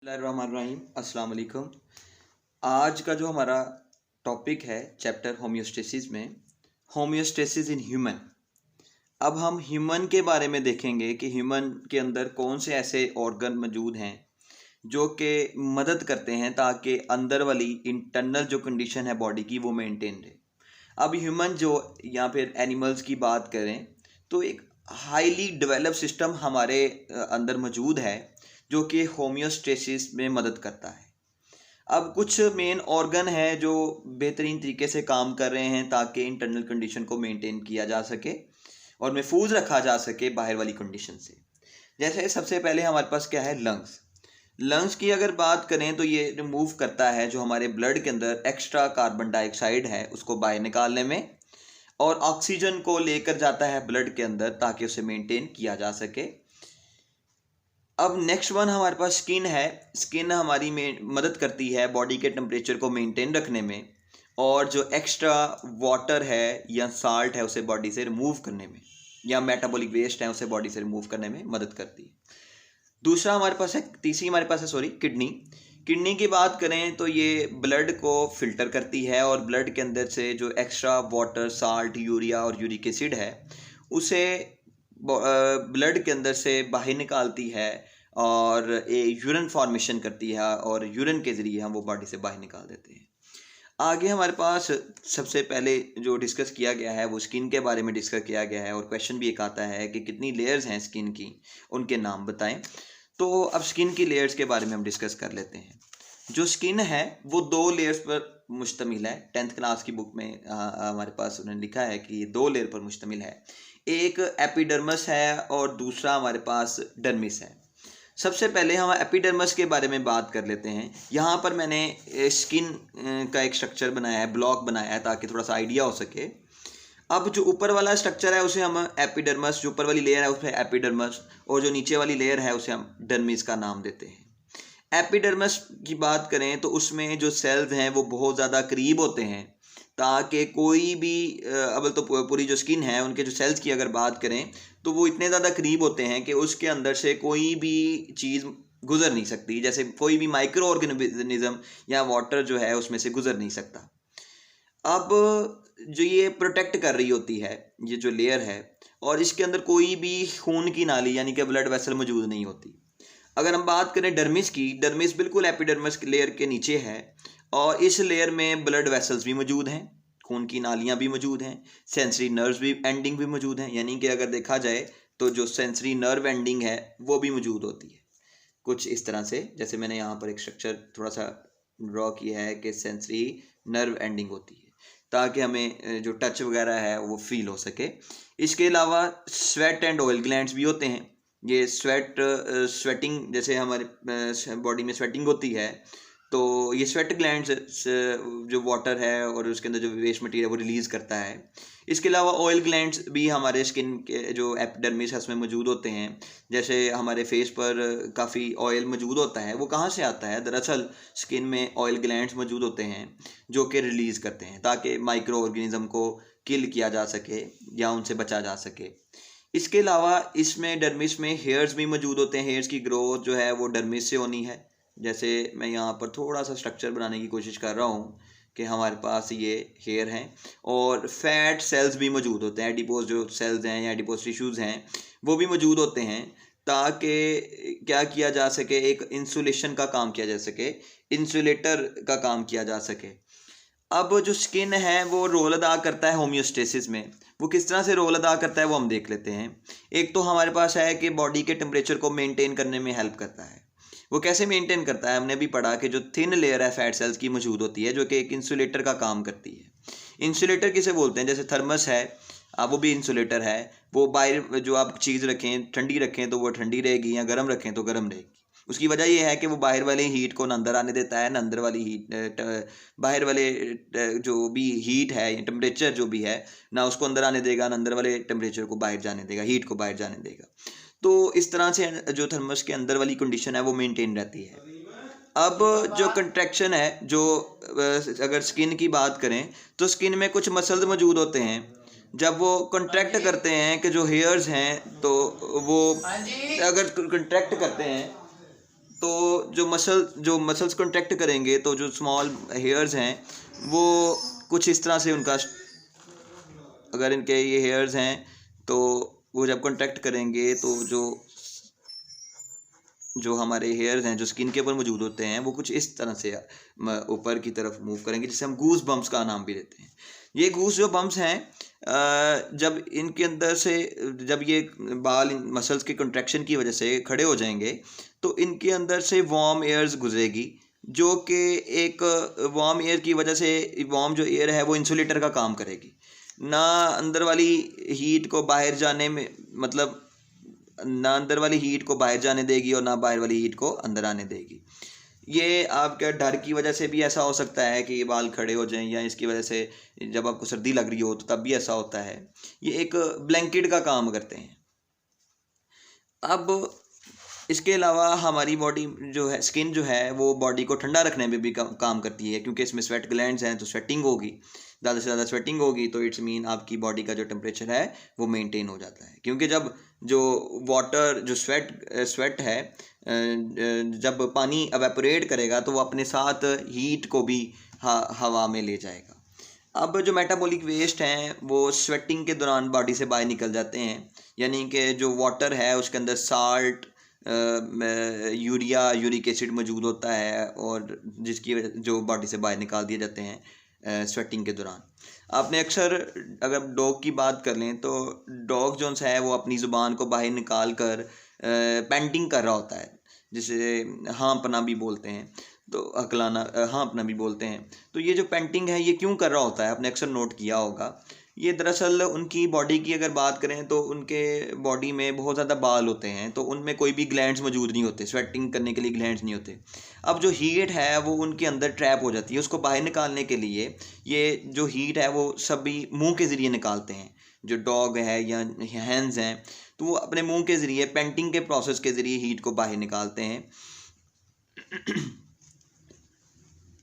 बिस्मिल्लाहिर्रहमानिर्रहीम अस्सलाम वालेकुम। आज का जो हमारा टॉपिक है चैप्टर होम्योस्टेसिस में, होम्योस्टेसिस इन ह्यूमन। अब हम ह्यूमन के बारे में देखेंगे कि ह्यूमन के अंदर कौन से ऐसे ऑर्गन मौजूद हैं जो कि मदद करते हैं ताकि अंदर वाली इंटरनल जो कंडीशन है बॉडी की वो मेंटेन रहे। अब ह्यूमन जो या फिर एनिमल्स की बात करें तो एक हाईली डेवलप सिस्टम हमारे अंदर मौजूद है जो कि होम्योस्टेसिस में मदद करता है। अब कुछ मेन ऑर्गन है जो बेहतरीन तरीके से काम कर रहे हैं ताकि इंटरनल कंडीशन को मेंटेन किया जा सके और महफूज रखा जा सके बाहर वाली कंडीशन से। जैसे सबसे पहले हमारे पास क्या है, लंग्स की अगर बात करें तो ये रिमूव करता है जो हमारे ब्लड के अंदर एक्स्ट्रा कार्बन डाइऑक्साइड है उसको बाहर निकालने में, और ऑक्सीजन को लेकर जाता है ब्लड के अंदर ताकि उसे मेंटेन किया जा सके। अब नेक्स्ट वन हमारे पास स्किन है। स्किन हमारी में मदद करती है बॉडी के टेम्परेचर को मेंटेन रखने में और जो एक्स्ट्रा वाटर है या साल्ट है उसे बॉडी से रिमूव करने में, या मेटाबॉलिक वेस्ट है उसे बॉडी से रिमूव करने में मदद करती है। दूसरा हमारे पास है, तीसरी हमारे पास है किडनी की बात करें तो ये ब्लड को फिल्टर करती है और ब्लड के अंदर से जो एक्स्ट्रा वाटर, साल्ट, यूरिया और यूरिक एसिड है उसे ब्लड के अंदर से बाहर निकालती है और यूरिन फॉर्मेशन करती है और यूरिन के ज़रिए हम वो बॉडी से बाहर निकाल देते हैं। आगे हमारे पास सबसे पहले जो डिस्कस किया गया है वो स्किन के बारे में डिस्कस किया गया है और क्वेश्चन भी एक आता है कि कितनी लेयर्स हैं स्किन की, उनके नाम बताएं। तो अब स्किन की लेयर्स के बारे में हम डिस्कस कर लेते हैं। जो स्किन है वो 2 लेयर्स पर मुश्तमिल है। 10th क्लास की बुक में हमारे पास उन्होंने लिखा है कि ये 2 लेयर पर मुश्तमिल है। एक एपिडर्मस है और दूसरा हमारे पास डर्मिस है। सबसे पहले हम एपिडर्मस के बारे में बात कर लेते हैं। यहाँ पर मैंने स्किन का एक स्ट्रक्चर बनाया है, ब्लॉक बनाया है ताकि थोड़ा सा आइडिया हो सके। अब जो ऊपर वाला स्ट्रक्चर है उसे हम एपिडर्मस, जो ऊपर वाली लेयर है उसे एपिडर्मस, और जो नीचे वाली लेयर है उसे हम डर्मिस का नाम देते हैं। एपिडर्मस की बात करें तो उसमें जो सेल्स हैं वो बहुत ज़्यादा करीब होते हैं ताकि कोई भी अब तो पूरी जो स्किन है उनके जो सेल्स की अगर बात करें तो वो इतने ज़्यादा करीब होते हैं कि उसके अंदर से कोई भी चीज़ गुजर नहीं सकती। जैसे कोई भी माइक्रो ऑर्गेनिज्म या वाटर जो है उसमें से गुजर नहीं सकता। अब जो ये प्रोटेक्ट कर रही होती है ये जो लेयर है, और इसके अंदर कोई भी खून की नाली यानी कि ब्लड वेसल मौजूद नहीं होती। अगर हम बात करें डर्मिस की, डर्मिस बिल्कुल एपिडर्मिस लेयर के नीचे है और इस लेयर में ब्लड वेसल्स भी मौजूद हैं, खून की नालियाँ भी मौजूद हैं, सेंसरी नर्व्स भी एंडिंग भी मौजूद हैं। यानी कि अगर देखा जाए तो जो सेंसरी नर्व एंडिंग है वो भी मौजूद होती है कुछ इस तरह से। जैसे मैंने यहाँ पर एक स्ट्रक्चर थोड़ा सा ड्रॉ किया है कि सेंसरी नर्व एंडिंग होती है ताकि हमें जो टच वगैरह है वो फील हो सके। इसके अलावा स्वेट एंड ऑयल ग्लैंड्स भी होते हैं। ये स्वेटिंग, जैसे हमारे बॉडी में स्वेटिंग होती है तो ये स्वेट ग्लैंड्स जो वाटर है और उसके अंदर जो वेस्ट मटेरियल है वो रिलीज़ करता है। इसके अलावा ऑयल ग्लैंड्स भी हमारे स्किन के जो एपिडर्मिस है उसमें मौजूद होते हैं। जैसे हमारे फेस पर काफ़ी ऑयल मौजूद होता है, वो कहाँ से आता है? दरअसल स्किन में ऑयल ग्लैंड्स मौजूद होते हैं जो कि रिलीज़ करते हैं ताकि माइक्रो ऑर्गेनिज्म को किल किया जा सके या उनसे बचा जा सके। इसके अलावा इसमें डर्मिस में हेयर्स भी मौजूद होते हैं। हेयर्स की ग्रोथ जो है वो डर्मिस से होनी है। जैसे मैं यहाँ पर थोड़ा सा स्ट्रक्चर बनाने की कोशिश कर रहा हूँ कि हमारे पास ये हेयर हैं और फैट सेल्स भी मौजूद होते हैं। एडिपोज जो सेल्स हैं या एडिपोज टिश्यूज़ हैं वो भी मौजूद होते हैं ताकि क्या किया जा सके, एक इंसुलेशन का काम किया जा सके, इंसुलेटर का काम किया जा सके। अब जो स्किन है वो रोल अदा करता है होम्योस्टेसिस में। वो किस तरह से रोल अदा करता है वो हम देख लेते हैं। एक तो हमारे पास है कि बॉडी के टेम्परेचर को मेंटेन करने में हेल्प करता है। वो कैसे मेंटेन करता है? हमने भी पढ़ा कि जो थिन लेयर है फैट सेल्स की मौजूद होती है जो कि एक इंसुलेटर का काम करती है। इंसुलेटर किसे बोलते हैं? जैसे थर्मस है, वो भी इंसुलेटर है। वो बाहर जो आप चीज़ रखें, ठंडी रखें तो वो ठंडी रहेगी या गर्म रखें तो गर्म रहेगी। उसकी वजह ये है कि वो बाहर वाले हीट को ना अंदर आने देता है, ना अंदर वाली हीट, बाहर वाले जो भी हीट है, टेम्परेचर जो भी है, ना उसको अंदर आने देगा, ना अंदर वाले टेम्परेचर को बाहर जाने देगा, हीट को बाहर जाने देगा। तो इस तरह से जो थर्मस के अंदर वाली कंडीशन है वो मेंटेन रहती है। अब जो कंट्रैक्शन है, जो अगर स्किन की बात करें तो स्किन में कुछ मसल्स मौजूद होते हैं। जब वो कंट्रैक्ट करते हैं कि जो हेयर्स हैं तो वो अगर कंट्रैक्ट करते हैं तो जो मसल्स कॉन्ट्रैक्ट करेंगे तो जो स्मॉल हेयर्स हैं वो कुछ इस तरह से उनका, अगर इनके ये हेयर्स हैं तो वो जब कॉन्ट्रैक्ट करेंगे तो जो हमारे हेयर्स हैं जो स्किन के ऊपर मौजूद होते हैं वो कुछ इस तरह से ऊपर की तरफ मूव करेंगे, जिसे हम गूस बम्प्स का नाम भी देते हैं। ये गूस जो बम्प्स हैं जब इनके अंदर से जब ये बाल मसल्स के कंट्रैक्शन की वजह से खड़े हो जाएंगे तो इनके अंदर से वार्म एयर्स गुजरेगी, जो कि एक वार्म एयर की वजह से वार्म जो एयर है वो इंसुलेटर का काम करेगी, ना अंदर वाली हीट को बाहर जाने में, मतलब ना अंदर वाली हीट को बाहर जाने देगी और ना बाहर वाली हीट को अंदर आने देगी। ये आपके डर की वजह से भी ऐसा हो सकता है कि ये बाल खड़े हो जाएं, या इसकी वजह से जब आपको सर्दी लग रही हो तो तब भी ऐसा होता है। ये एक ब्लैंकेट का काम करते हैं। अब इसके अलावा हमारी बॉडी जो है, स्किन जो है वो बॉडी को ठंडा रखने में भी काम करती है, क्योंकि इसमें स्वेट ग्लैंड्स हैं तो स्वेटिंग होगी, ज़्यादा से ज़्यादा स्वेटिंग होगी तो इट्स मीन आपकी बॉडी का जो टेम्परेचर है वो मेंटेन हो जाता है। क्योंकि जब जो वाटर जो स्वेट है जब पानी एवेपोरेट करेगा तो वो अपने साथ हीट को भी हवा में ले जाएगा। अब जो मेटाबॉलिक वेस्ट हैं वो स्वेटिंग के दौरान बॉडी से बाहर निकल जाते हैं, यानी कि जो वाटर है उसके अंदर साल्ट, यूरिक एसिड मौजूद होता है, और जिसकी वजह जो बॉडी से बाहर निकाल दिए जाते हैं स्वेटिंग के दौरान। आपने अक्सर अगर डॉग की बात कर लें तो डॉग जो है वो अपनी ज़ुबान को बाहर निकाल कर पैंटिंग कर रहा होता है, जिसे हाँपना भी बोलते हैं, तो हकलाना, हाँपना भी बोलते हैं। तो ये जो पेंटिंग है ये क्यों कर रहा होता है, आपने अक्सर नोट किया होगा। ये दरअसल उनकी बॉडी की अगर बात करें तो उनके बॉडी में बहुत ज़्यादा बाल होते हैं, तो उनमें कोई भी ग्लैंड्स मौजूद नहीं होते, स्वेटिंग करने के लिए ग्लैंड्स नहीं होते। अब जो हीट है वो उनके अंदर ट्रैप हो जाती है, उसको बाहर निकालने के लिए ये जो हीट है वो सभी मुंह के ज़रिए निकालते हैं। जो डॉग है या हैंड्स हैं तो वो अपने मुंह के ज़रिए पेंटिंग के प्रोसेस के ज़रिए हीट को बाहर निकालते हैं।